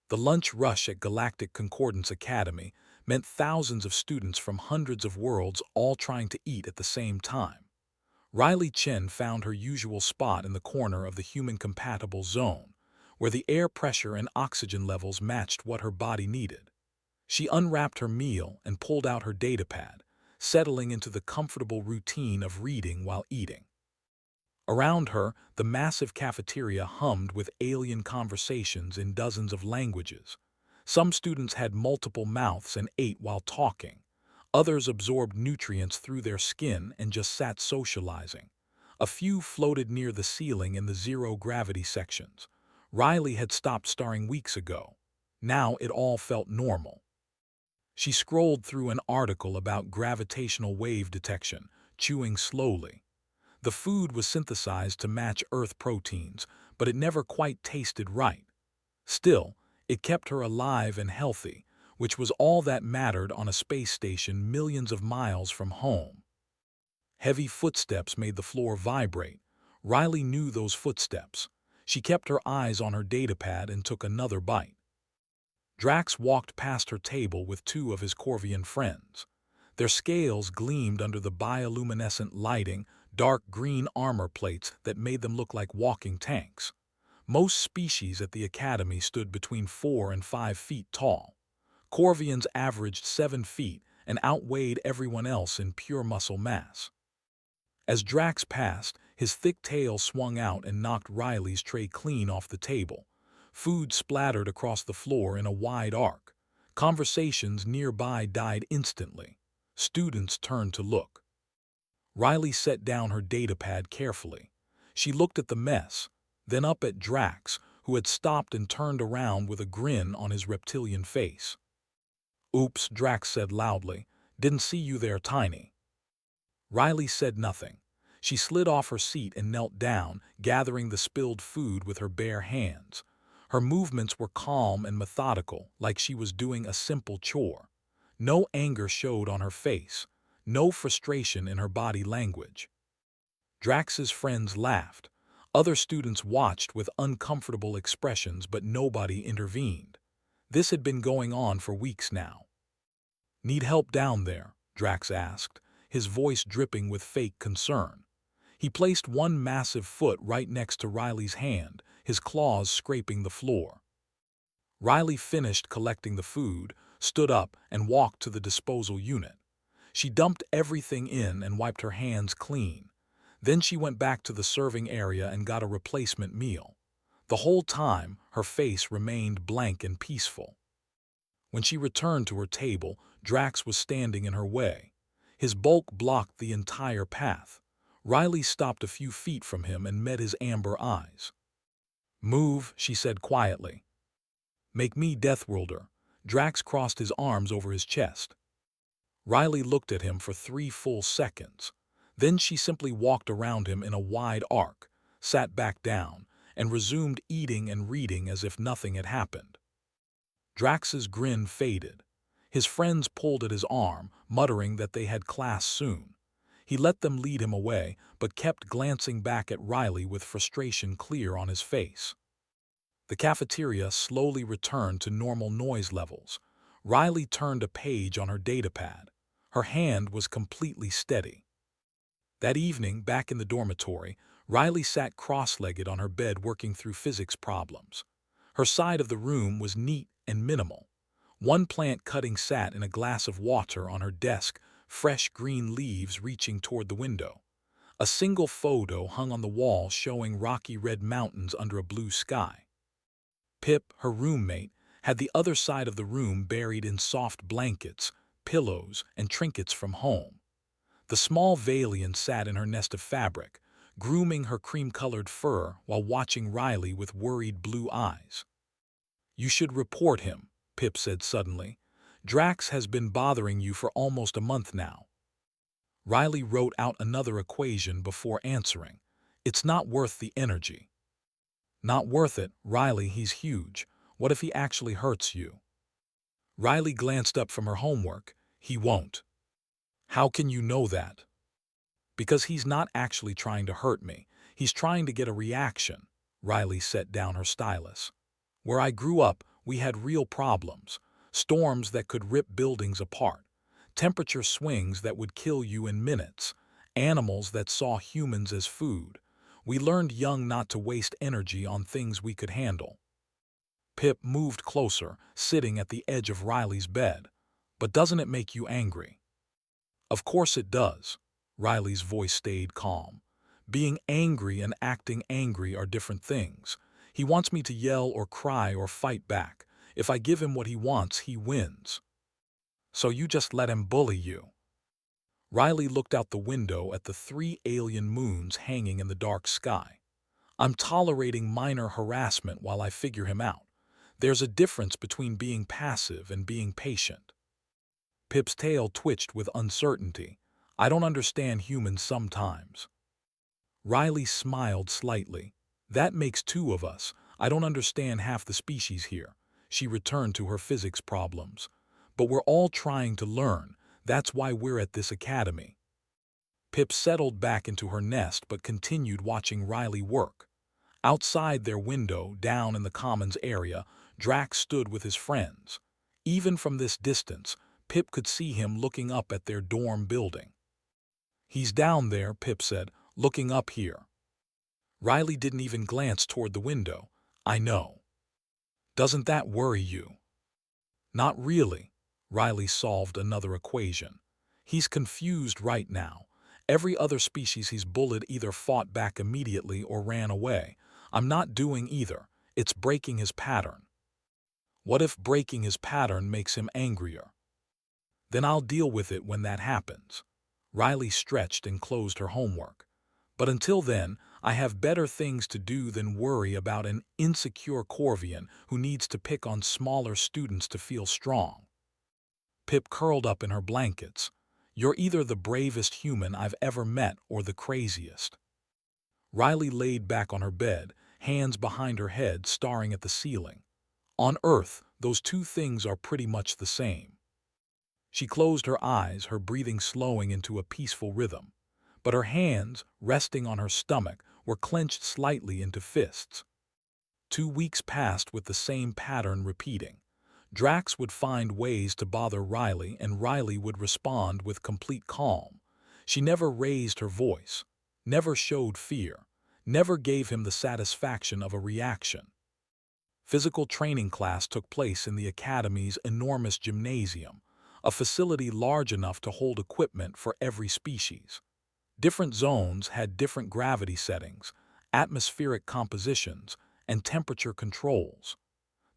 The lunch rush at Galactic Concordance Academy meant thousands of students from hundreds of worlds all trying to eat at the same time. Riley Chen found her usual spot in the corner of the human-compatible zone, where the air pressure and oxygen levels matched what her body needed. She unwrapped her meal and pulled out her datapad, settling into the comfortable routine of reading while eating. Around her, the massive cafeteria hummed with alien conversations in dozens of languages. Some students had multiple mouths and ate while talking. Others absorbed nutrients through their skin and just sat socializing. A few floated near the ceiling in the zero-gravity sections. Riley had stopped starring weeks ago. Now it all felt normal. She scrolled through an article about gravitational wave detection, chewing slowly. The food was synthesized to match Earth proteins, but it never quite tasted right. Still, it kept her alive and healthy, which was all that mattered on a space station millions of miles from home. Heavy footsteps made the floor vibrate. Riley knew those footsteps. She kept her eyes on her datapad and took another bite. Drax walked past her table with two of his Corvian friends. Their scales gleamed under the bioluminescent lighting, dark green armor plates that made them look like walking tanks. Most species at the Academy stood between 4 and 5 feet tall. Corvians averaged 7 feet and outweighed everyone else in pure muscle mass. As Drax passed, his thick tail swung out and knocked Riley's tray clean off the table. Food splattered across the floor in a wide arc. Conversations nearby died instantly. Students turned to look. Riley set down her datapad carefully. She looked at the mess, then up at Drax, who had stopped and turned around with a grin on his reptilian face. "Oops," Drax said loudly. "Didn't see you there, Tiny." Riley said nothing. She slid off her seat and knelt down, gathering the spilled food with her bare hands. Her movements were calm and methodical, like she was doing a simple chore. No anger showed on her face, no frustration in her body language. Drax's friends laughed. Other students watched with uncomfortable expressions, but nobody intervened. This had been going on for weeks now. "Need help down there?" Drax asked, his voice dripping with fake concern. He placed one massive foot right next to Riley's hand, his claws scraping the floor. Riley finished collecting the food, stood up, and walked to the disposal unit. She dumped everything in and wiped her hands clean. Then she went back to the serving area and got a replacement meal. The whole time, her face remained blank and peaceful. When she returned to her table, Drax was standing in her way. His bulk blocked the entire path. Riley stopped a few feet from him and met his amber eyes. "Move," she said quietly. "Make me Deathworlder." Drax crossed his arms over his chest. Riley looked at him for 3 full seconds. Then she simply walked around him in a wide arc, sat back down, and resumed eating and reading as if nothing had happened. Drax's grin faded. His friends pulled at his arm, muttering that they had class soon. He let them lead him away, but kept glancing back at Riley with frustration clear on his face. The cafeteria slowly returned to normal noise levels. Riley turned a page on her datapad. Her hand was completely steady. That evening, back in the dormitory, Riley sat cross-legged on her bed working through physics problems. Her side of the room was neat and minimal. One plant cutting sat in a glass of water on her desk, fresh green leaves reaching toward the window. A single photo hung on the wall showing rocky red mountains under a blue sky. Pip, her roommate, had the other side of the room buried in soft blankets, pillows, and trinkets from home. The small Valian sat in her nest of fabric, grooming her cream-colored fur while watching Riley with worried blue eyes. "You should report him," Pip said suddenly. "Drax has been bothering you for almost a month now." Riley wrote out another equation before answering. "It's not worth the energy." "Not worth it, Riley, he's huge. What if he actually hurts you?" Riley glanced up from her homework. "He won't." "How can you know that?" "Because he's not actually trying to hurt me. He's trying to get a reaction." Riley set down her stylus. "Where I grew up, We had real problems, storms that could rip buildings apart, temperature swings that would kill you in minutes, animals that saw humans as food. We learned young not to waste energy on things we could handle. Pip moved closer, sitting at the edge of Riley's bed. But doesn't it make you angry? Of course it does. Riley's voice stayed calm. Being angry and acting angry are different things. He wants me to yell or cry or fight back. If I give him what he wants, he wins. So you just let him bully you. Riley looked out the window at the 3 alien moons hanging in the dark sky. I'm tolerating minor harassment while I figure him out. There's a difference between being passive and being patient. Pip's tail twitched with uncertainty. I don't understand humans sometimes. Riley smiled slightly. That makes 2 of us. I don't understand half the species here. She returned to her physics problems. But we're all trying to learn. That's why we're at this academy. Pip settled back into her nest but continued watching Riley work. Outside their window, down in the commons area, Drax stood with his friends. Even from this distance, Pip could see him looking up at their dorm building. He's down there, Pip said, looking up here. Riley didn't even glance toward the window. I know. Doesn't that worry you? Not really. Riley solved another equation. He's confused right now. Every other species he's bullied either fought back immediately or ran away. I'm not doing either. It's breaking his pattern. What if breaking his pattern makes him angrier? Then I'll deal with it when that happens. Riley stretched and closed her homework. But until then, I have better things to do than worry about an insecure Corvian who needs to pick on smaller students to feel strong. Pip curled up in her blankets. You're either the bravest human I've ever met or the craziest. Riley laid back on her bed, hands behind her head, staring at the ceiling. On Earth, those 2 things are pretty much the same. She closed her eyes, her breathing slowing into a peaceful rhythm. But her hands, resting on her stomach, were clenched slightly into fists. 2 weeks passed with the same pattern repeating. Drax would find ways to bother Riley, and Riley would respond with complete calm. She never raised her voice, never showed fear, never gave him the satisfaction of a reaction. Physical training class took place in the Academy's enormous gymnasium, a facility large enough to hold equipment for every species. Different zones had different gravity settings, atmospheric compositions, and temperature controls.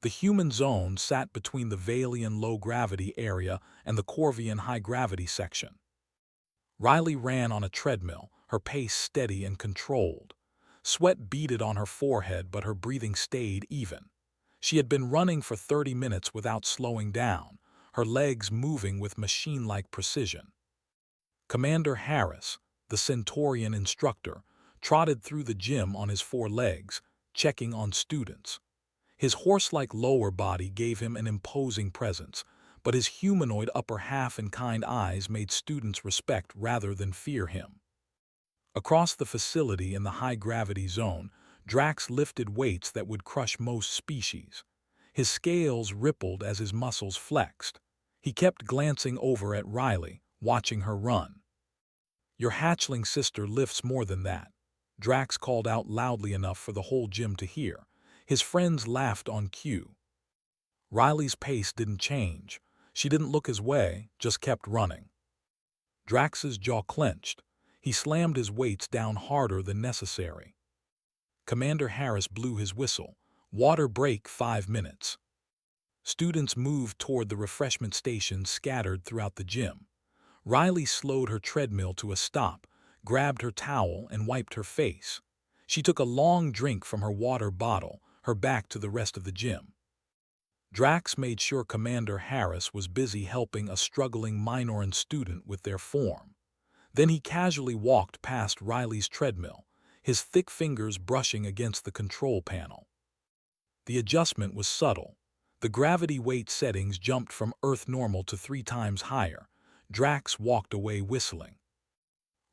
The human zone sat between the Valian low-gravity area and the Corvian high-gravity section. Riley ran on a treadmill, her pace steady and controlled. Sweat beaded on her forehead, but her breathing stayed even. She had been running for 30 minutes without slowing down, her legs moving with machine-like precision. Commander Harris, the Centaurian instructor, trotted through the gym on his 4 legs, checking on students. His horse-like lower body gave him an imposing presence, but his humanoid upper half and kind eyes made students respect rather than fear him. Across the facility in the high-gravity zone, Drax lifted weights that would crush most species. His scales rippled as his muscles flexed. He kept glancing over at Riley, watching her run. Your hatchling sister lifts more than that. Drax called out loudly enough for the whole gym to hear. His friends laughed on cue. Riley's pace didn't change. She didn't look his way, just kept running. Drax's jaw clenched. He slammed his weights down harder than necessary. Commander Harris blew his whistle. Water break 5 minutes. Students moved toward the refreshment stations scattered throughout the gym. Riley slowed her treadmill to a stop, grabbed her towel, and wiped her face. She took a long drink from her water bottle, her back to the rest of the gym. Drax made sure Commander Harris was busy helping a struggling Minoran student with their form. Then he casually walked past Riley's treadmill, his thick fingers brushing against the control panel. The adjustment was subtle. The gravity weight settings jumped from Earth normal to 3 times higher. Drax walked away whistling.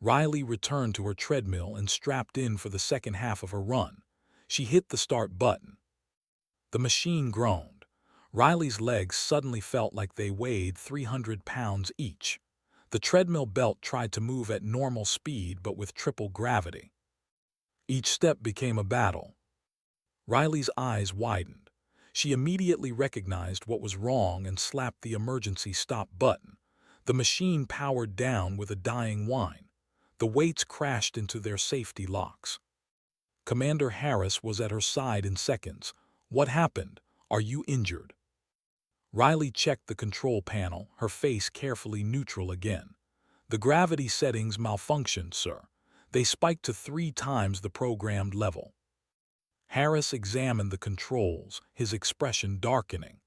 Riley returned to her treadmill and strapped in for the second half of her run. She hit the start button. The machine groaned. Riley's legs suddenly felt like they weighed 300 pounds each. The treadmill belt tried to move at normal speed but with triple gravity. Each step became a battle. Riley's eyes widened. She immediately recognized what was wrong and slapped the emergency stop button. The machine powered down with a dying whine. The weights crashed into their safety locks. Commander Harris was at her side in seconds. "What happened? Are you injured?" Riley checked the control panel, her face carefully neutral again. "The gravity settings malfunctioned, sir. They spiked to 3 times the programmed level." Harris examined the controls, his expression darkening.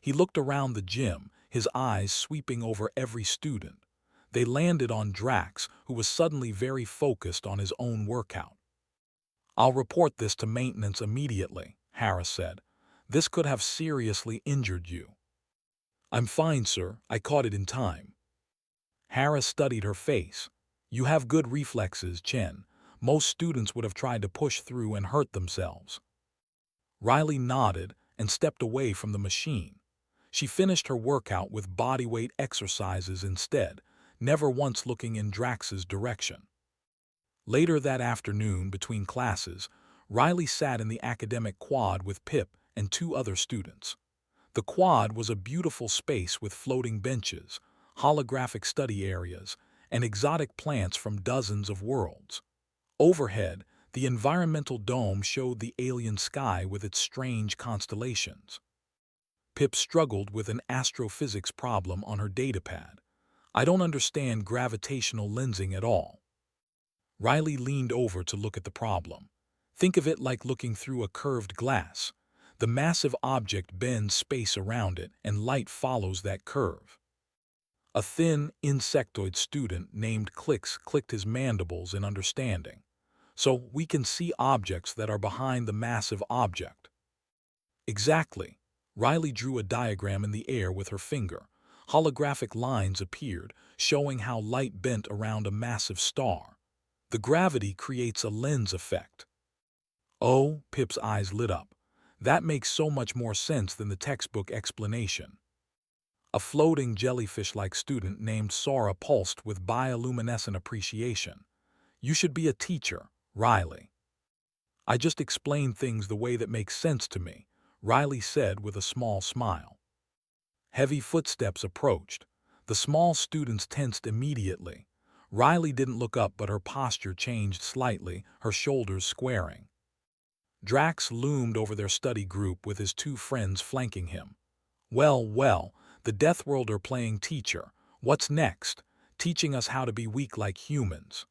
He looked around the gym, his eyes sweeping over every student. They landed on Drax, who was suddenly very focused on his own workout. "I'll report this to maintenance immediately," Harris said. "This could have seriously injured you." "I'm fine, sir. I caught it in time." Harris studied her face. "You have good reflexes, Chen. Most students would have tried to push through and hurt themselves." Riley nodded and stepped away from the machine. She finished her workout with bodyweight exercises instead, never once looking in Drax's direction. Later that afternoon, between classes, Riley sat in the academic quad with Pip and 2 other students. The quad was a beautiful space with floating benches, holographic study areas, and exotic plants from dozens of worlds. Overhead, the environmental dome showed the alien sky with its strange constellations. Pip struggled with an astrophysics problem on her datapad. "I don't understand gravitational lensing at all." Riley leaned over to look at the problem. "Think of it like looking through a curved glass. The massive object bends space around it, and light follows that curve." A thin, insectoid student named Clicks clicked his mandibles in understanding. "So we can see objects that are behind the massive object." "Exactly." Riley drew a diagram in the air with her finger. Holographic lines appeared, showing how light bent around a massive star. "The gravity creates a lens effect." "Oh," Pip's eyes lit up. "That makes so much more sense than the textbook explanation." A floating jellyfish-like student named Sora pulsed with bioluminescent appreciation. "You should be a teacher, Riley." "I just explain things the way that makes sense to me," Riley said with a small smile. Heavy footsteps approached. The small students tensed immediately. Riley didn't look up, but her posture changed slightly, her shoulders squaring. Drax loomed over their study group with his 2 friends flanking him. "Well, well, the Deathworld are playing teacher. What's next? Teaching us how to be weak like humans."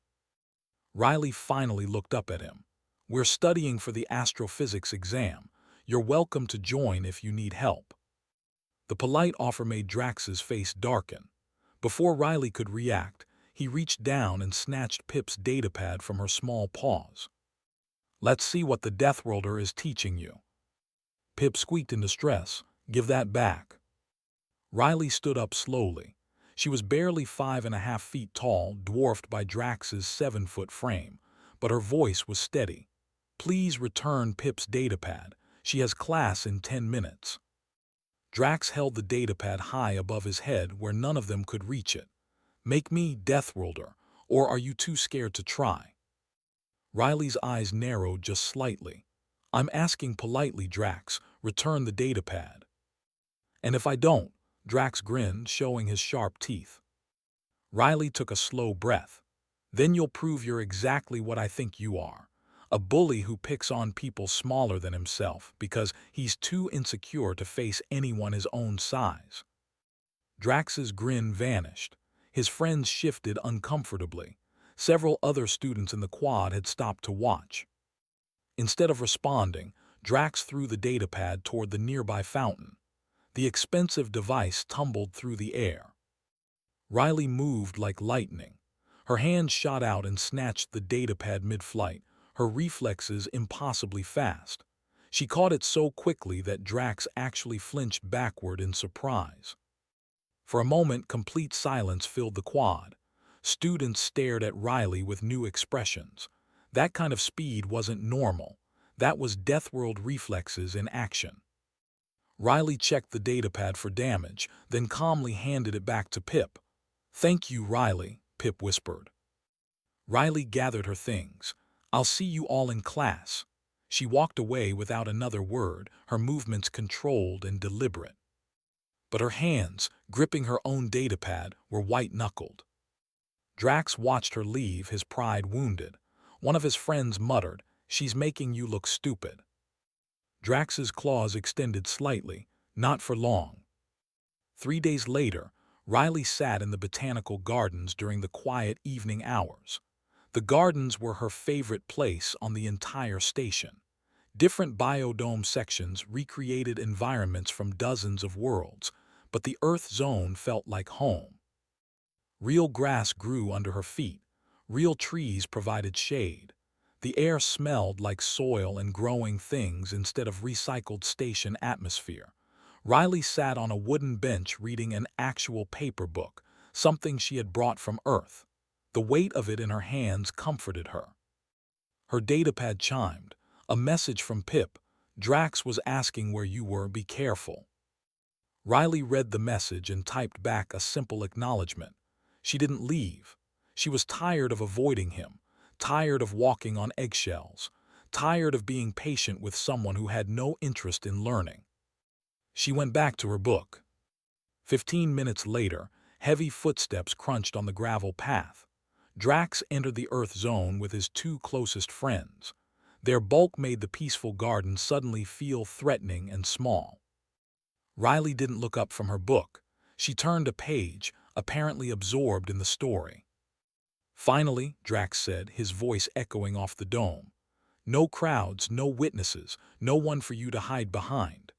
Riley finally looked up at him. "We're studying for the astrophysics exam. You're welcome to join if you need help." The polite offer made Drax's face darken. Before Riley could react, he reached down and snatched Pip's datapad from her small paws. "Let's see what the Deathworlder is teaching you." Pip squeaked in distress. "Give that back." Riley stood up slowly. She was barely 5.5 feet tall, dwarfed by Drax's 7-foot frame, but her voice was steady. "Please return Pip's datapad. She has class in 10 minutes." Drax held the datapad high above his head where none of them could reach it. "Make me Deathworlder, or are you too scared to try?" Riley's eyes narrowed just slightly. "I'm asking politely, Drax. Return the datapad." "And if I don't?" Drax grinned, showing his sharp teeth. Riley took a slow breath. "Then you'll prove you're exactly what I think you are. A bully who picks on people smaller than himself because he's too insecure to face anyone his own size." Drax's grin vanished. His friends shifted uncomfortably. Several other students in the quad had stopped to watch. Instead of responding, Drax threw the datapad toward the nearby fountain. The expensive device tumbled through the air. Riley moved like lightning. Her hand shot out and snatched the datapad mid-flight, her reflexes impossibly fast. She caught it so quickly that Drax actually flinched backward in surprise. For a moment, complete silence filled the quad. Students stared at Riley with new expressions. That kind of speed wasn't normal. That was Deathworld reflexes in action. Riley checked the datapad for damage, then calmly handed it back to Pip. "Thank you, Riley," Pip whispered. Riley gathered her things. "I'll see you all in class." She walked away without another word, her movements controlled and deliberate. But her hands, gripping her own datapad, were white-knuckled. Drax watched her leave, his pride wounded. One of his friends muttered, "She's making you look stupid." Drax's claws extended slightly, not for long. 3 days later, Riley sat in the botanical gardens during the quiet evening hours. The gardens were her favorite place on the entire station. Different biodome sections recreated environments from dozens of worlds, but the Earth zone felt like home. Real grass grew under her feet. Real trees provided shade. The air smelled like soil and growing things instead of recycled station atmosphere. Riley sat on a wooden bench reading an actual paper book, something she had brought from Earth. The weight of it in her hands comforted her. Her datapad chimed. A message from Pip. "Drax was asking where you were, be careful." Riley read the message and typed back a simple acknowledgement. She didn't leave. She was tired of avoiding him, tired of walking on eggshells, tired of being patient with someone who had no interest in learning. She went back to her book. 15 minutes later, heavy footsteps crunched on the gravel path. Drax entered the Earth zone with his two closest friends. Their bulk made the peaceful garden suddenly feel threatening and small. Riley didn't look up from her book. She turned a page, apparently absorbed in the story. "Finally," Drax said, his voice echoing off the dome. "No crowds, no witnesses, no one for you to hide behind."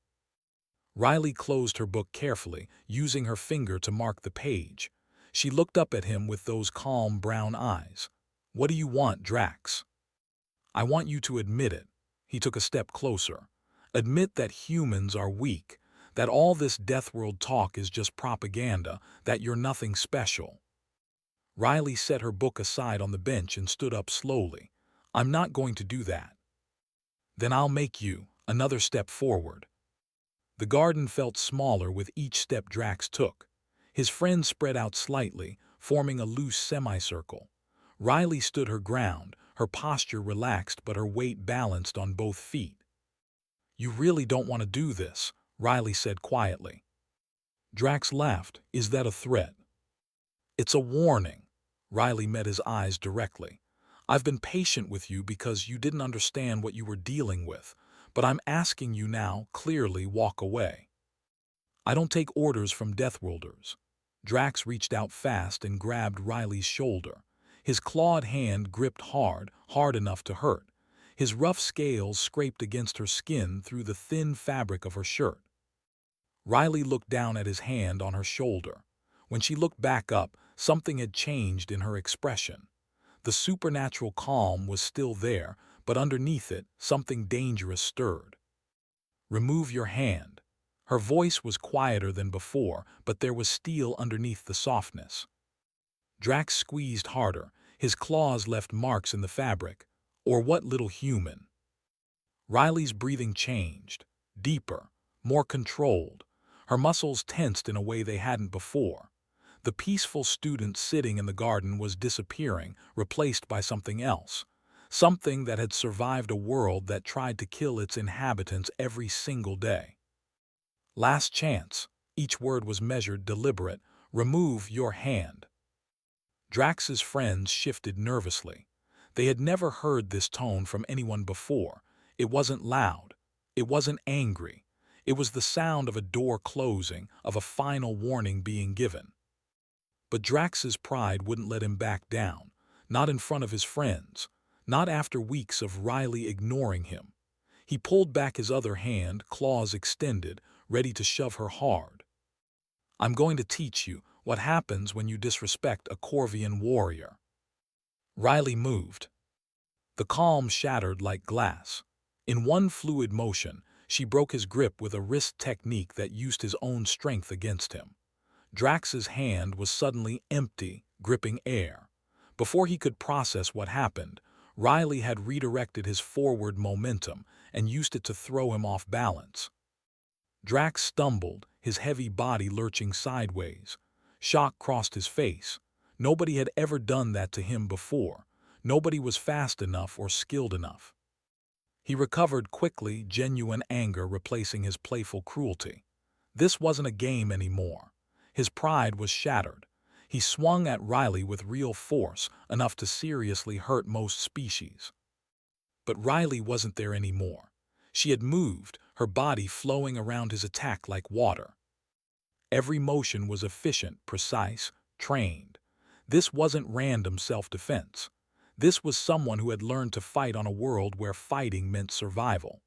Riley closed her book carefully, using her finger to mark the page. She looked up at him with those calm brown eyes. "What do you want, Drax?" "I want you to admit it." He took a step closer. "Admit that humans are weak, that all this Deathworld talk is just propaganda, that you're nothing special." Riley set her book aside on the bench and stood up slowly. "I'm not going to do that." "Then I'll make you." Another step forward. The garden felt smaller with each step Drax took. His friends spread out slightly, forming a loose semicircle. Riley stood her ground, her posture relaxed but her weight balanced on both feet. "You really don't want to do this," Riley said quietly. Drax laughed. "Is that a threat?" "It's a warning." Riley met his eyes directly. "I've been patient with you because you didn't understand what you were dealing with, but I'm asking you now, clearly walk away." "I don't take orders from Deathworlders." Drax reached out fast and grabbed Riley's shoulder. His clawed hand gripped hard, hard enough to hurt. His rough scales scraped against her skin through the thin fabric of her shirt. Riley looked down at his hand on her shoulder. When she looked back up, something had changed in her expression. The supernatural calm was still there, but underneath it, something dangerous stirred. "Remove your hand." Her voice was quieter than before, but there was steel underneath the softness. Drax squeezed harder. His claws left marks in the fabric. Or what little human? Riley's breathing changed. Deeper, more controlled. Her muscles tensed in a way they hadn't before. The peaceful student sitting in the garden was disappearing, replaced by something else. Something that had survived a world that tried to kill its inhabitants every single day. "Last chance." Each word was measured, deliberate. "Remove your hand." Drax's friends shifted nervously. They had never heard this tone from anyone before. It wasn't loud. It wasn't angry. It was the sound of a door closing, of a final warning being given. But Drax's pride wouldn't let him back down. Not in front of his friends. Not after weeks of Riley ignoring him. He pulled back his other hand, claws extended, ready to shove her hard. "I'm going to teach you what happens when you disrespect a Corvian warrior." Riley moved. The calm shattered like glass. In one fluid motion, she broke his grip with a wrist technique that used his own strength against him. Drax's hand was suddenly empty, gripping air. Before he could process what happened, Riley had redirected his forward momentum and used it to throw him off balance. Drax stumbled, his heavy body lurching sideways. Shock crossed his face. Nobody had ever done that to him before. Nobody was fast enough or skilled enough. He recovered quickly, genuine anger replacing his playful cruelty. This wasn't a game anymore. His pride was shattered. He swung at Riley with real force, enough to seriously hurt most species. But Riley wasn't there anymore. She had moved, her body flowing around his attack like water. Every motion was efficient, precise, trained. This wasn't random self-defense. This was someone who had learned to fight on a world where fighting meant survival.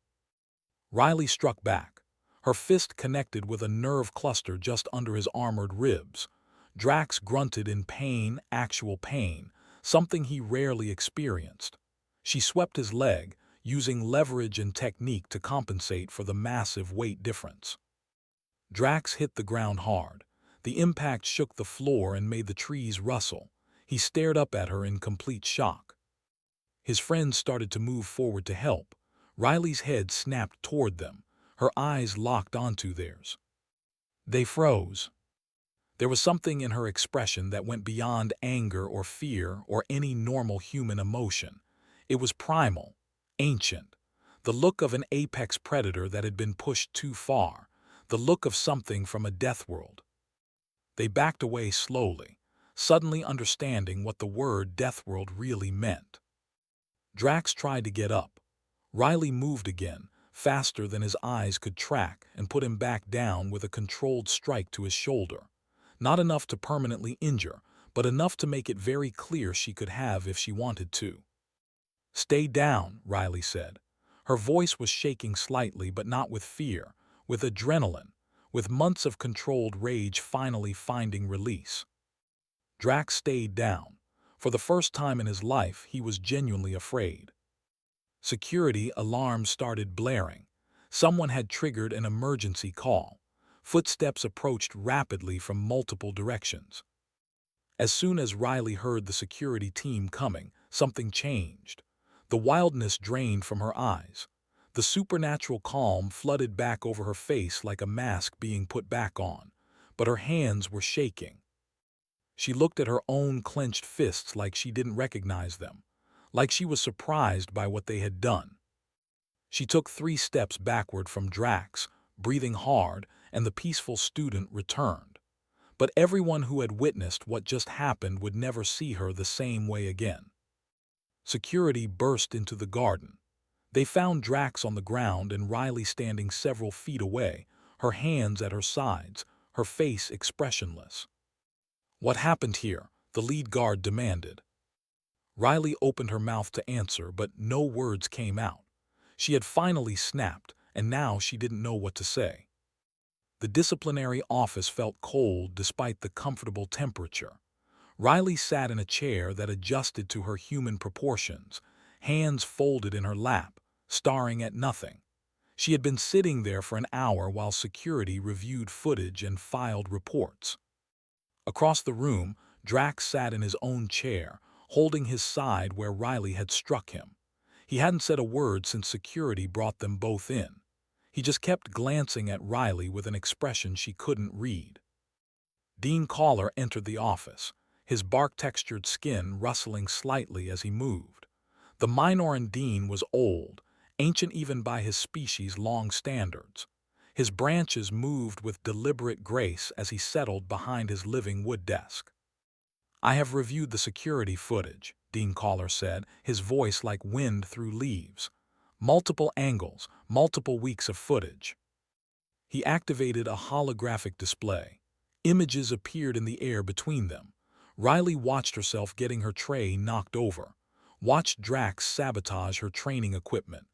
Riley struck back. Her fist connected with a nerve cluster just under his armored ribs. Drax grunted in pain, actual pain, something he rarely experienced. She swept his leg, using leverage and technique to compensate for the massive weight difference. Drax hit the ground hard. The impact shook the floor and made the trees rustle. He stared up at her in complete shock. His friends started to move forward to help. Riley's head snapped toward them, her eyes locked onto theirs. They froze. There was something in her expression that went beyond anger or fear or any normal human emotion. It was primal, ancient, the look of an apex predator that had been pushed too far, the look of something from a Deathworld. They backed away slowly, suddenly understanding what the word Deathworld really meant. Drax tried to get up. Riley moved again, faster than his eyes could track, and put him back down with a controlled strike to his shoulder. Not enough to permanently injure, but enough to make it very clear she could have if she wanted to. "Stay down," Riley said. Her voice was shaking slightly, but not with fear, with adrenaline, with months of controlled rage finally finding release. Drax stayed down. For the first time in his life, he was genuinely afraid. Security alarms started blaring. Someone had triggered an emergency call. Footsteps approached rapidly from multiple directions. As soon as Riley heard the security team coming, something changed. The wildness drained from her eyes. The supernatural calm flooded back over her face like a mask being put back on, but her hands were shaking. She looked at her own clenched fists like she didn't recognize them, like she was surprised by what they had done. She took 3 steps backward from Drax, breathing hard, and the peaceful student returned. But everyone who had witnessed what just happened would never see her the same way again. Security burst into the garden. They found Drax on the ground and Riley standing several feet away, her hands at her sides, her face expressionless. "What happened here?" the lead guard demanded. Riley opened her mouth to answer, but no words came out. She had finally snapped, and now she didn't know what to say. The disciplinary office felt cold despite the comfortable temperature. Riley sat in a chair that adjusted to her human proportions, hands folded in her lap, staring at nothing. She had been sitting there for an hour while security reviewed footage and filed reports. Across the room, Drax sat in his own chair, holding his side where Riley had struck him. He hadn't said a word since security brought them both in. He just kept glancing at Riley with an expression she couldn't read. Dean Collar entered the office, his bark-textured skin rustling slightly as he moved. The Minoran Dean was old, ancient even by his species' long standards. His branches moved with deliberate grace as he settled behind his living wood desk. "I have reviewed the security footage," Dean Collar said, his voice like wind through leaves. "Multiple angles, multiple weeks of footage." He activated a holographic display. Images appeared in the air between them. Riley watched herself getting her tray knocked over, watched Drax sabotage her training equipment,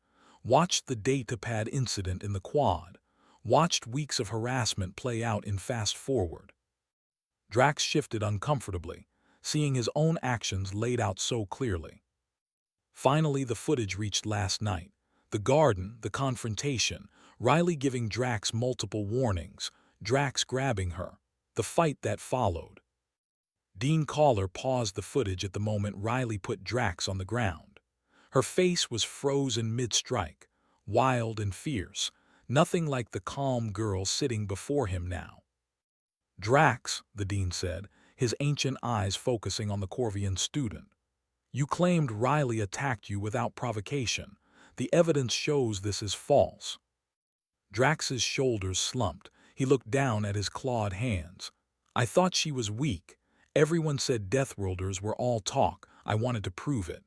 watched the datapad incident in the quad, watched weeks of harassment play out in fast forward. Drax shifted uncomfortably, seeing his own actions laid out so clearly. Finally, the footage reached last night. The garden, the confrontation, Riley giving Drax multiple warnings, Drax grabbing her, the fight that followed. Dean Collar paused the footage at the moment Riley put Drax on the ground. Her face was frozen mid-strike, wild and fierce, nothing like the calm girl sitting before him now. "Drax," the dean said, his ancient eyes focusing on the Corvian student. "You claimed Riley attacked you without provocation. The evidence shows this is false." Drax's shoulders slumped. He looked down at his clawed hands. "I thought she was weak. Everyone said Deathworlders were all talk. I wanted to prove it."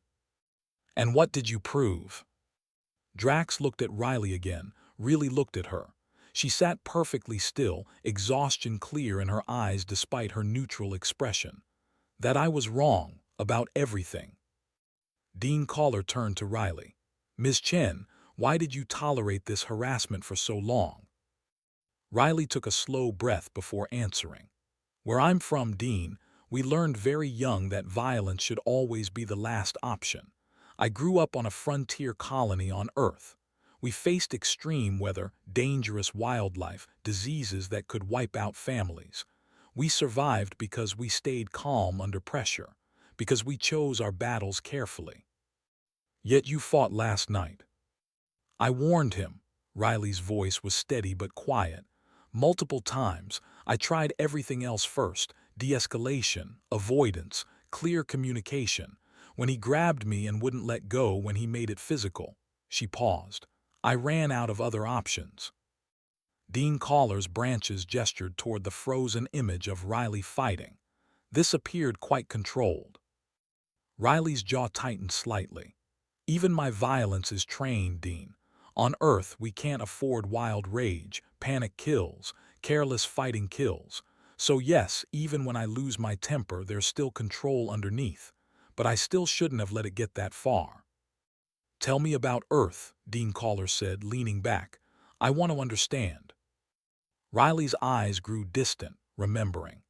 "And what did you prove?" Drax looked at Riley again, really looked at her. She sat perfectly still, exhaustion clear in her eyes despite her neutral expression. "That I was wrong, about everything." Dean Collar turned to Riley. "Ms. Chen, why did you tolerate this harassment for so long?" Riley took a slow breath before answering. "Where I'm from, Dean, we learned very young that violence should always be the last option. I grew up on a frontier colony on Earth. We faced extreme weather, dangerous wildlife, diseases that could wipe out families. We survived because we stayed calm under pressure, because we chose our battles carefully. Yet you fought last night." "I warned him." Riley's voice was steady but quiet. "Multiple times, I tried everything else first: de-escalation, avoidance, clear communication. When he grabbed me and wouldn't let go, when he made it physical." She paused. "I ran out of other options." Dean Collar's branches gestured toward the frozen image of Riley fighting. This appeared quite controlled. Riley's jaw tightened slightly. "Even my violence is trained, Dean. On Earth, we can't afford wild rage, panic kills, careless fighting kills. So yes, even when I lose my temper, there's still control underneath. But I still shouldn't have let it get that far." "Tell me about Earth," Dean Collar said, leaning back. "I want to understand." Riley's eyes grew distant, remembering.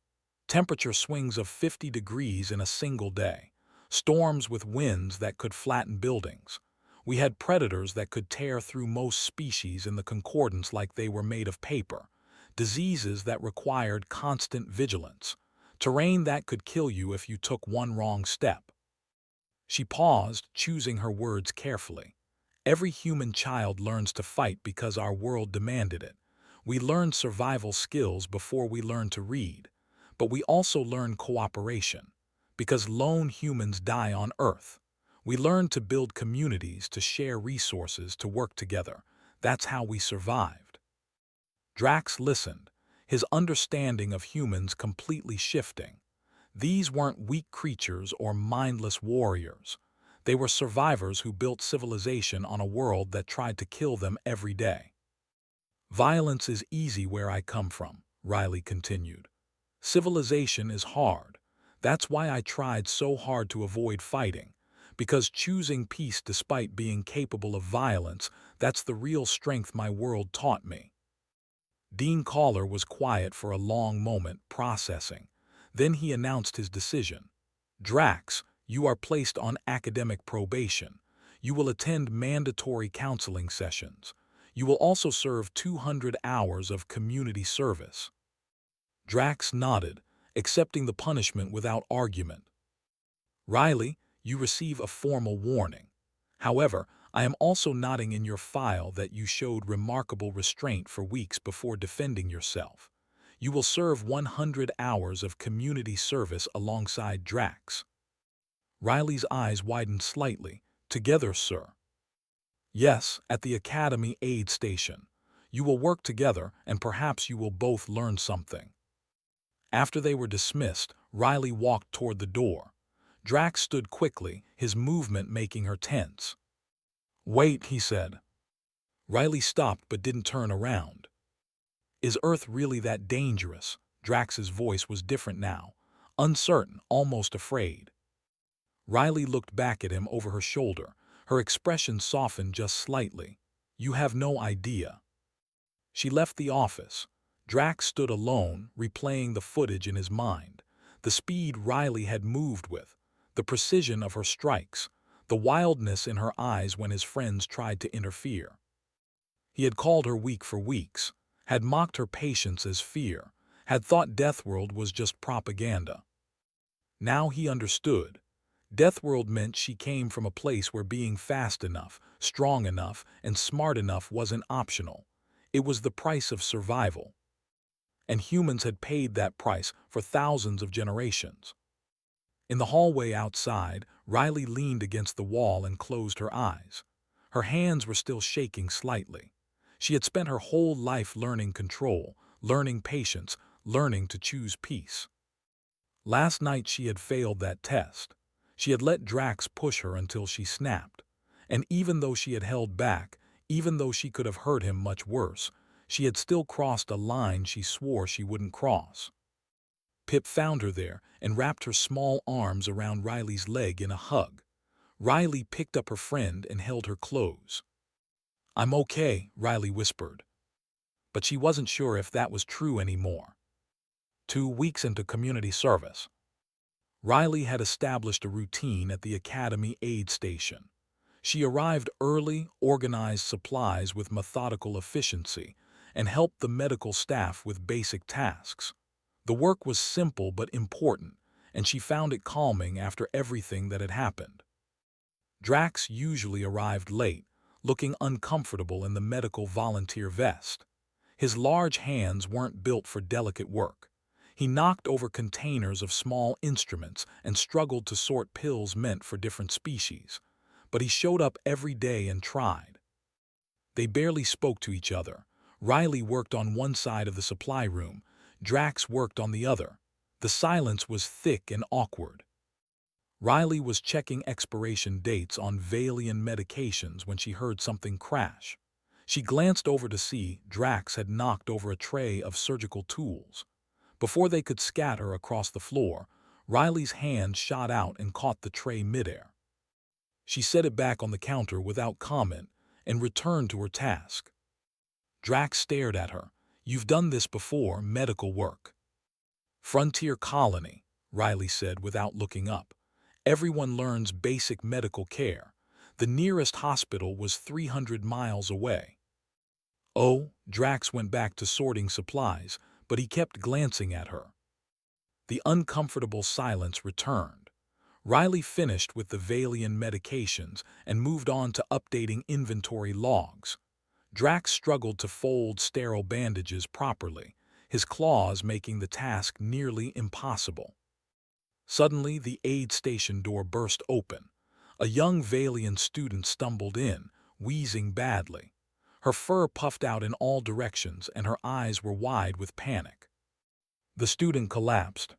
Temperature swings of 50 degrees in a single day. Storms with winds that could flatten buildings. We had predators that could tear through most species in the concordance like they were made of paper. Diseases that required constant vigilance. Terrain that could kill you if you took one wrong step. She paused, choosing her words carefully. "Every human child learns to fight because our world demanded it. We learn survival skills before we learn to read. But we also learn cooperation. Because lone humans die on Earth. We learn to build communities, to share resources, to work together. That's how we survived." Drax listened, his understanding of humans completely shifting. These weren't weak creatures or mindless warriors. They were survivors who built civilization on a world that tried to kill them every day. "Violence is easy where I come from," Riley continued. "Civilization is hard. That's why I tried so hard to avoid fighting. Because choosing peace despite being capable of violence, that's the real strength my world taught me." Dean Collar was quiet for a long moment, processing. Then he announced his decision. "Drax, you are placed on academic probation. You will attend mandatory counseling sessions. You will also serve 200 hours of community service." Drax nodded, accepting the punishment without argument. "Riley, you receive a formal warning. However, I am also noting in your file that you showed remarkable restraint for weeks before defending yourself. You will serve 100 hours of community service alongside Drax." Riley's eyes widened slightly. "Together, sir?" "Yes, at the Academy Aid Station. You will work together, and perhaps you will both learn something." After they were dismissed, Riley walked toward the door. Drax stood quickly, his movement making her tense. "Wait," he said. Riley stopped but didn't turn around. "Is Earth really that dangerous?" Drax's voice was different now, uncertain, almost afraid. Riley looked back at him over her shoulder. Her expression softened just slightly. "You have no idea." She left the office. Drax stood alone, replaying the footage in his mind. The speed Riley had moved with, the precision of her strikes, the wildness in her eyes when his friends tried to interfere. He had called her weak for weeks, had mocked her patience as fear, had thought Deathworld was just propaganda. Now he understood. Deathworld meant she came from a place where being fast enough, strong enough, and smart enough wasn't optional. It was the price of survival, and humans had paid that price for thousands of generations. In the hallway outside, Riley leaned against the wall and closed her eyes. Her hands were still shaking slightly. She had spent her whole life learning control, learning patience, learning to choose peace. Last night she had failed that test. She had let Drax push her until she snapped. And even though she had held back, even though she could have hurt him much worse, she had still crossed a line she swore she wouldn't cross. Pip found her there and wrapped her small arms around Riley's leg in a hug. Riley picked up her friend and held her close. "I'm okay," Riley whispered. But she wasn't sure if that was true anymore. 2 weeks into community service, Riley had established a routine at the Academy aid station. She arrived early, organized supplies with methodical efficiency, and helped the medical staff with basic tasks. The work was simple but important, and she found it calming after everything that had happened. Drax usually arrived late, looking uncomfortable in the medical volunteer vest. His large hands weren't built for delicate work. He knocked over containers of small instruments and struggled to sort pills meant for different species. But he showed up every day and tried. They barely spoke to each other. Riley worked on one side of the supply room. Drax worked on the other. The silence was thick and awkward. Riley was checking expiration dates on Valian medications when she heard something crash. She glanced over to see Drax had knocked over a tray of surgical tools. Before they could scatter across the floor, Riley's hand shot out and caught the tray midair. She set it back on the counter without comment and returned to her task. Drax stared at her. "You've done this before, medical work." "Frontier colony," Riley said without looking up. "Everyone learns basic medical care. The nearest hospital was 300 miles away." "Oh," Drax went back to sorting supplies, but he kept glancing at her. The uncomfortable silence returned. Riley finished with the Valian medications and moved on to updating inventory logs. Drax struggled to fold sterile bandages properly, his claws making the task nearly impossible. Suddenly, the aid station door burst open. A young Valian student stumbled in, wheezing badly. Her fur puffed out in all directions and her eyes were wide with panic. The student collapsed.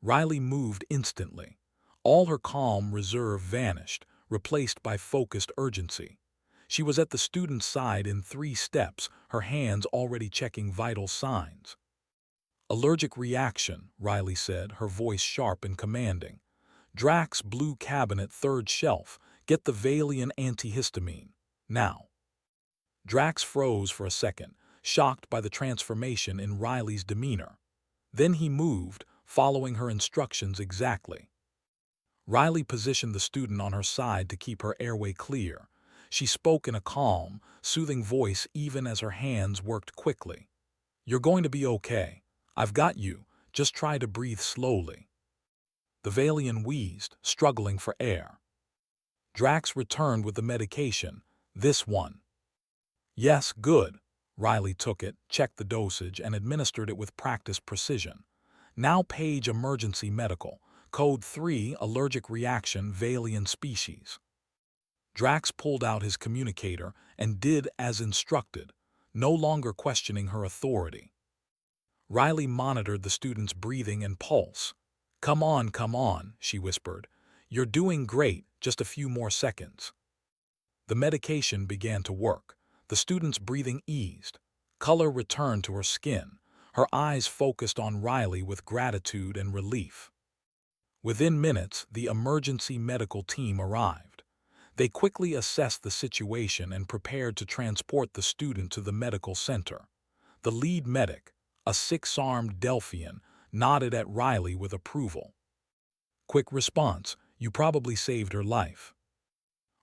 Riley moved instantly. All her calm reserve vanished, replaced by focused urgency. She was at the student's side in 3 steps, her hands already checking vital signs. "Allergic reaction," Riley said, her voice sharp and commanding. "Drax, blue cabinet, 3rd shelf. Get the Valian antihistamine. Now." Drax froze for a second, shocked by the transformation in Riley's demeanor. Then he moved, following her instructions exactly. Riley positioned the student on her side to keep her airway clear. She spoke in a calm, soothing voice even as her hands worked quickly. "You're going to be okay. I've got you. Just try to breathe slowly." The Valian wheezed, struggling for air. Drax returned with the medication. "This one." "Yes, good." Riley took it, checked the dosage, and administered it with practiced precision. "Now page emergency medical. Code 3, allergic reaction, Valian species." Drax pulled out his communicator and did as instructed, no longer questioning her authority. Riley monitored the student's breathing and pulse. Come on," she whispered. "You're doing great, just a few more seconds." The medication began to work. The student's breathing eased. Color returned to her skin. Her eyes focused on Riley with gratitude and relief. Within minutes, the emergency medical team arrived. They quickly assessed the situation and prepared to transport the student to the medical center. The lead medic, a 6-armed Delphian, nodded at Riley with approval. "Quick response. You probably saved her life."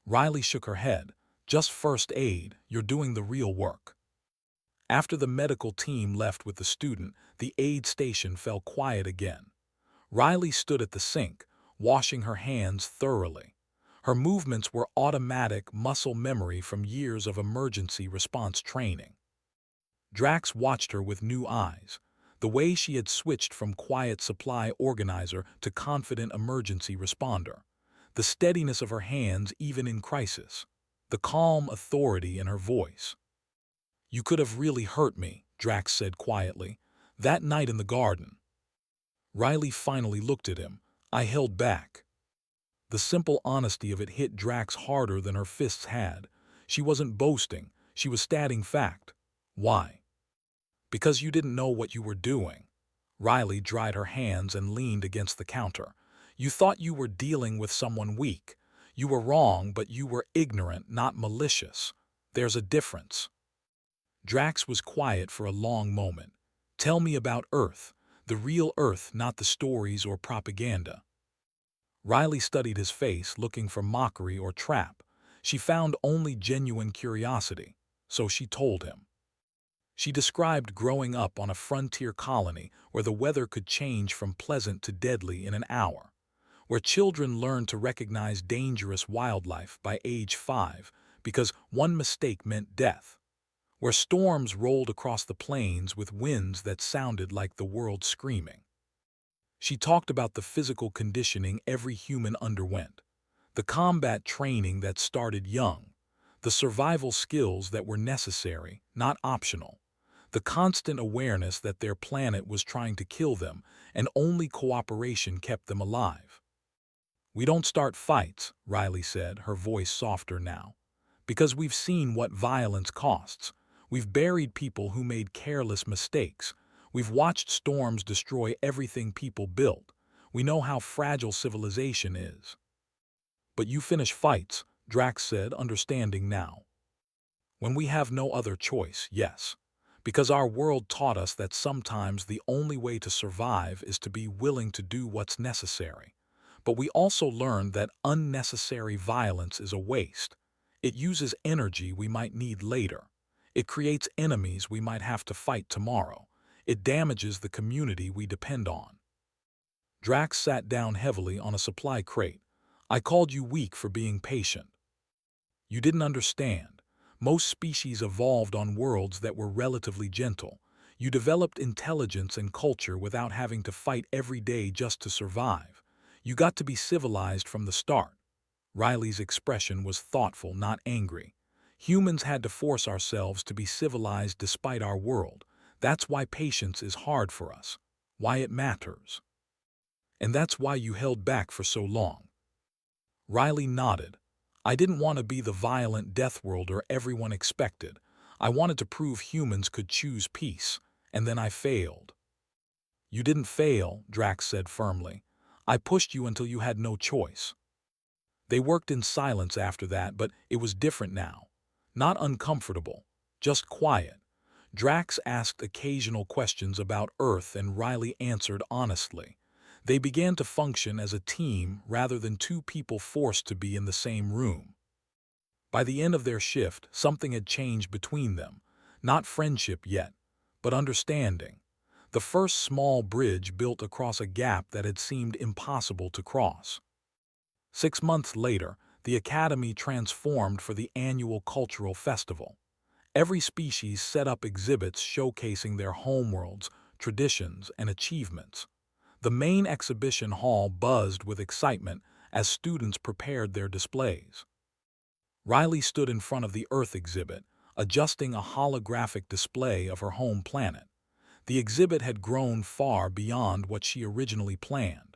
Riley shook her head. "Just first aid. You're doing the real work." After the medical team left with the student, the aid station fell quiet again. Riley stood at the sink, washing her hands thoroughly. Her movements were automatic muscle memory from years of emergency response training. Drax watched her with new eyes. The way she had switched from quiet supply organizer to confident emergency responder. The steadiness of her hands even in crisis. The calm authority in her voice. "You could have really hurt me," Drax said quietly. "That night in the garden." Riley finally looked at him. "I held back." The simple honesty of it hit Drax harder than her fists had. She wasn't boasting. She was stating fact. "Why?" "Because you didn't know what you were doing." Riley dried her hands and leaned against the counter. "You thought you were dealing with someone weak. You were wrong, but you were ignorant, not malicious. There's a difference." Drax was quiet for a long moment. "Tell me about Earth. The real Earth, not the stories or propaganda." Riley studied his face, looking for mockery or trap. She found only genuine curiosity, so she told him. She described growing up on a frontier colony where the weather could change from pleasant to deadly in an hour, where children learned to recognize dangerous wildlife by age 5 because one mistake meant death, where storms rolled across the plains with winds that sounded like the world screaming. She talked about the physical conditioning every human underwent, the combat training that started young, the survival skills that were necessary, not optional, the constant awareness that their planet was trying to kill them and only cooperation kept them alive. "We don't start fights," Riley said, her voice softer now, "because we've seen what violence costs. We've buried people who made careless mistakes. We've watched storms destroy everything people built. We know how fragile civilization is." "But you finish fights," Drax said, understanding now. "When we have no other choice, yes. Because our world taught us that sometimes the only way to survive is to be willing to do what's necessary. But we also learned that unnecessary violence is a waste. It uses energy we might need later. It creates enemies we might have to fight tomorrow. It damages the community we depend on." Drax sat down heavily on a supply crate. "I called you weak for being patient. You didn't understand. Most species evolved on worlds that were relatively gentle. You developed intelligence and culture without having to fight every day just to survive. You got to be civilized from the start." Riley's expression was thoughtful, not angry. "Humans had to force ourselves to be civilized despite our world. That's why patience is hard for us. Why it matters. And that's why you held back for so long." Riley nodded. "I didn't want to be the violent Deathworlder everyone expected. I wanted to prove humans could choose peace, and then I failed." "You didn't fail," Drax said firmly. "I pushed you until you had no choice." They worked in silence after that, but it was different now. Not uncomfortable, just quiet. Drax asked occasional questions about Earth and Riley answered honestly. They began to function as a team rather than two people forced to be in the same room. By the end of their shift, something had changed between them. Not friendship yet, but understanding. The first small bridge built across a gap that had seemed impossible to cross. 6 months later, the Academy transformed for the annual cultural festival. Every species set up exhibits showcasing their homeworlds, traditions, and achievements. The main exhibition hall buzzed with excitement as students prepared their displays. Riley stood in front of the Earth exhibit, adjusting a holographic display of her home planet. The exhibit had grown far beyond what she originally planned.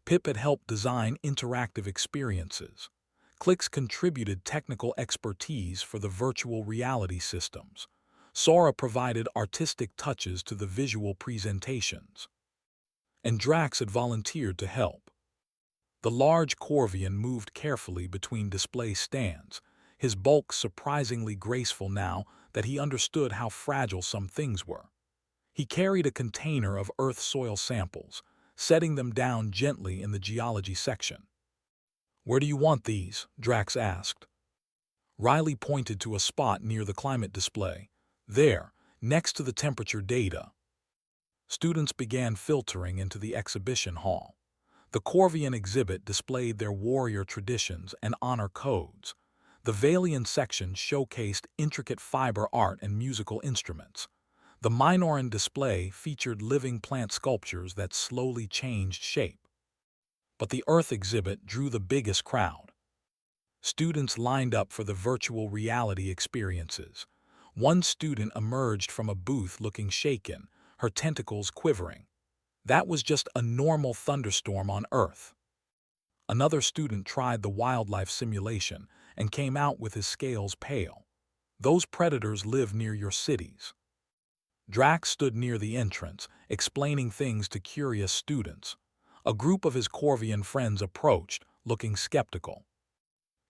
Pip had helped design interactive experiences. Clicks contributed technical expertise for the virtual reality systems. Sora provided artistic touches to the visual presentations. And Drax had volunteered to help. The large Corvian moved carefully between display stands, his bulk surprisingly graceful now that he understood how fragile some things were. He carried a container of Earth soil samples, setting them down gently in the geology section. "Where do you want these?" Drax asked. Riley pointed to a spot near the climate display. "There, next to the temperature data." Students began filtering into the exhibition hall. The Corvian exhibit displayed their warrior traditions and honor codes. The Valian section showcased intricate fiber art and musical instruments. The Minoran display featured living plant sculptures that slowly changed shape. But the Earth exhibit drew the biggest crowd. Students lined up for the virtual reality experiences. One student emerged from a booth looking shaken, her tentacles quivering. That was just a normal thunderstorm on Earth. Another student tried the wildlife simulation and came out with his scales pale. Those predators live near your cities. Drax stood near the entrance, explaining things to curious students. A group of his Corvian friends approached, looking skeptical.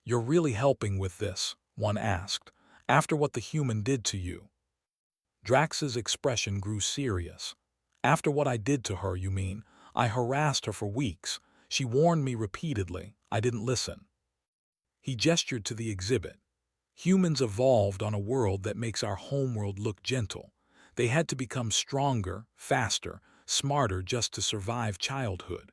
"You're really helping with this?" one asked, "after what the human did to you?" Drax's expression grew serious. "After what I did to her, you mean? I harassed her for weeks. She warned me repeatedly. I didn't listen." He gestured to the exhibit. Humans evolved on a world that makes our homeworld look gentle. They had to become stronger, faster, smarter just to survive childhood.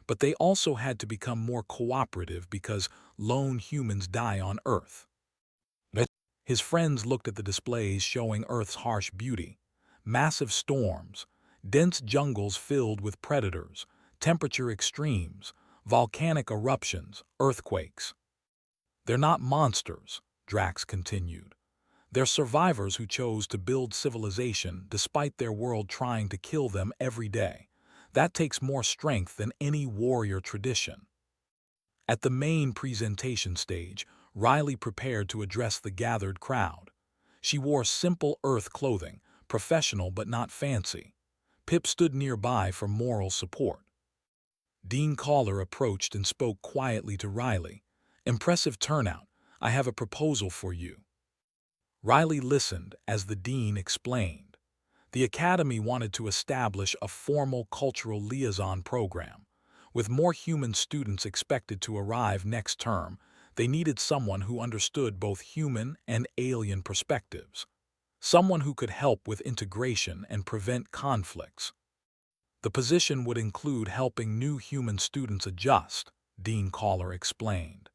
But they also had to become more cooperative because lone humans die on Earth. His friends looked at the displays showing Earth's harsh beauty. Massive storms, dense jungles filled with predators, temperature extremes, volcanic eruptions, earthquakes. "They're not monsters," Drax continued. "They're survivors who chose to build civilization despite their world trying to kill them every day. That takes more strength than any warrior tradition." At the main presentation stage, Riley prepared to address the gathered crowd. She wore simple Earth clothing, professional but not fancy. Pip stood nearby for moral support. Dean Caller approached and spoke quietly to Riley. "Impressive turnout. I have a proposal for you." Riley listened as the dean explained. The academy wanted to establish a formal cultural liaison program. With more human students expected to arrive next term, they needed someone who understood both human and alien perspectives. Someone who could help with integration and prevent conflicts. The position would include helping new human students adjust, Dean Caller explained.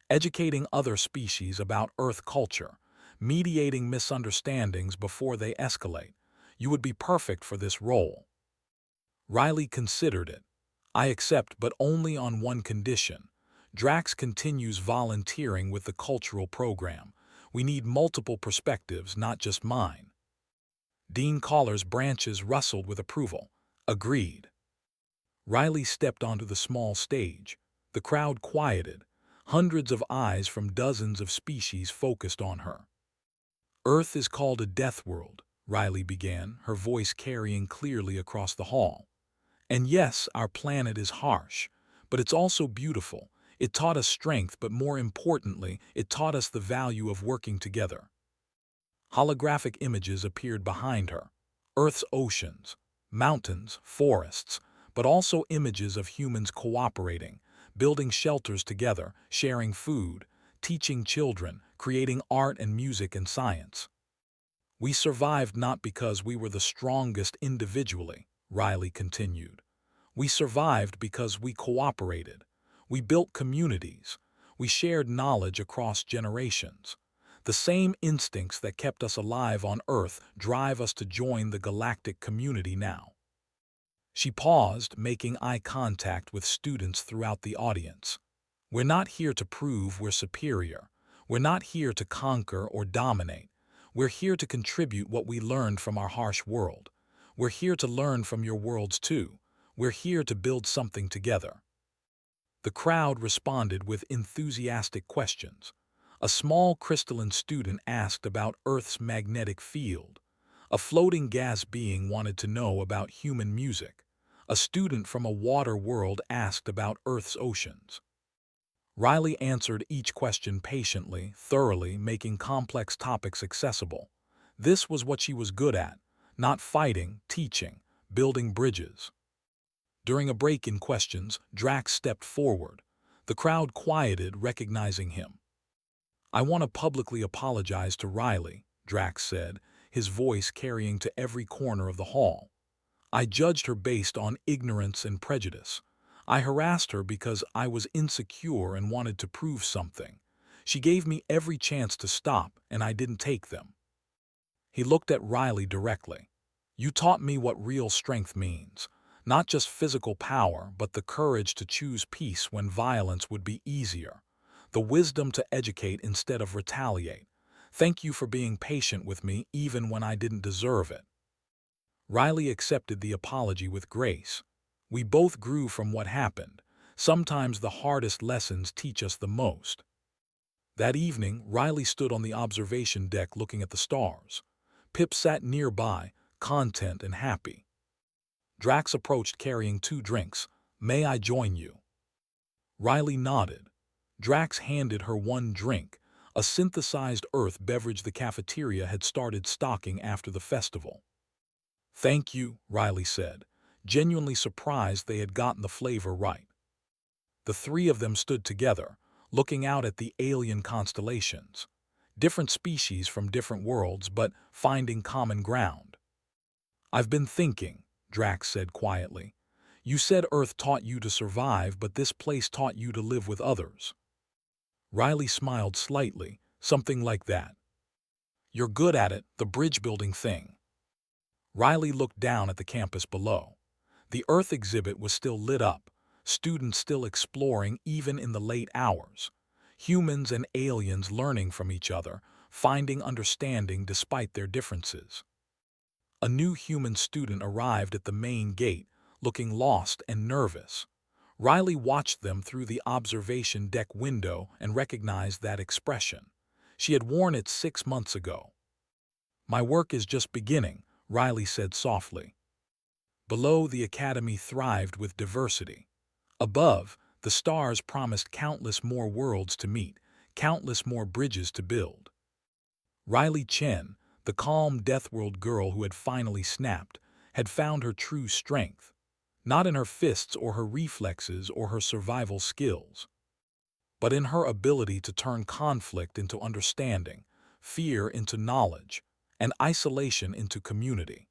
Educating other species about Earth culture, mediating misunderstandings before they escalate. You would be perfect for this role. Riley considered it. "I accept, but only on one condition. Drax continues volunteering with the cultural program. We need multiple perspectives, not just mine." Dean Caller's branches rustled with approval. "Agreed." Riley stepped onto the small stage. The crowd quieted. Hundreds of eyes from dozens of species focused on her. "Earth is called a Deathworld," Riley began, her voice carrying clearly across the hall. "And yes, our planet is harsh, but it's also beautiful. It taught us strength, but more importantly, it taught us the value of working together." Holographic images appeared behind her. Earth's oceans, mountains, forests, but also images of humans cooperating, building shelters together, sharing food, teaching children, creating art and music and science. "We survived not because we were the strongest individually," Riley continued. "We survived because we cooperated. We built communities. We shared knowledge across generations. The same instincts that kept us alive on Earth drive us to join the galactic community now." She paused, making eye contact with students throughout the audience. "We're not here to prove we're superior. We're not here to conquer or dominate. We're here to contribute what we learned from our harsh world. We're here to learn from your worlds too. We're here to build something together." The crowd responded with enthusiastic questions. A small crystalline student asked about Earth's magnetic field. A floating gas being wanted to know about human music. A student from a water world asked about Earth's oceans. Riley answered each question patiently, thoroughly, making complex topics accessible. This was what she was good at, not fighting, teaching, building bridges. During a break in questions, Drax stepped forward. The crowd quieted, recognizing him. "I want to publicly apologize to Riley," Drax said, his voice carrying to every corner of the hall. "I judged her based on ignorance and prejudice. I harassed her because I was insecure and wanted to prove something. She gave me every chance to stop, and I didn't take them." He looked at Riley directly. You taught me what real strength means. Not just physical power, but the courage to choose peace when violence would be easier. The wisdom to educate instead of retaliate. Thank you for being patient with me even when I didn't deserve it. Riley accepted the apology with grace. We both grew from what happened. Sometimes the hardest lessons teach us the most. That evening, Riley stood on the observation deck looking at the stars. Pip sat nearby, content and happy. Drax approached carrying 2 drinks. May I join you? Riley nodded. Drax handed her 1 drink, a synthesized earth beverage the cafeteria had started stocking after the festival. Thank you, Riley said, genuinely surprised they had gotten the flavor right. The 3 of them stood together, looking out at the alien constellations. Different species from different worlds, but finding common ground. I've been thinking, Drax said quietly. You said Earth taught you to survive, but this place taught you to live with others. Riley smiled slightly, something like that. You're good at it, the bridge-building thing. Riley looked down at the campus below. The Earth exhibit was still lit up, students still exploring even in the late hours. Humans and aliens learning from each other, finding understanding despite their differences. A new human student arrived at the main gate, looking lost and nervous. Riley watched them through the observation deck window and recognized that expression. She had worn it 6 months ago. My work is just beginning, Riley said softly. Below, the academy thrived with diversity. Above, the stars promised countless more worlds to meet, countless more bridges to build. Riley Chen, the calm Deathworld girl who had finally snapped, had found her true strength. Not in her fists or her reflexes or her survival skills, but in her ability to turn conflict into understanding, fear into knowledge, and isolation into community.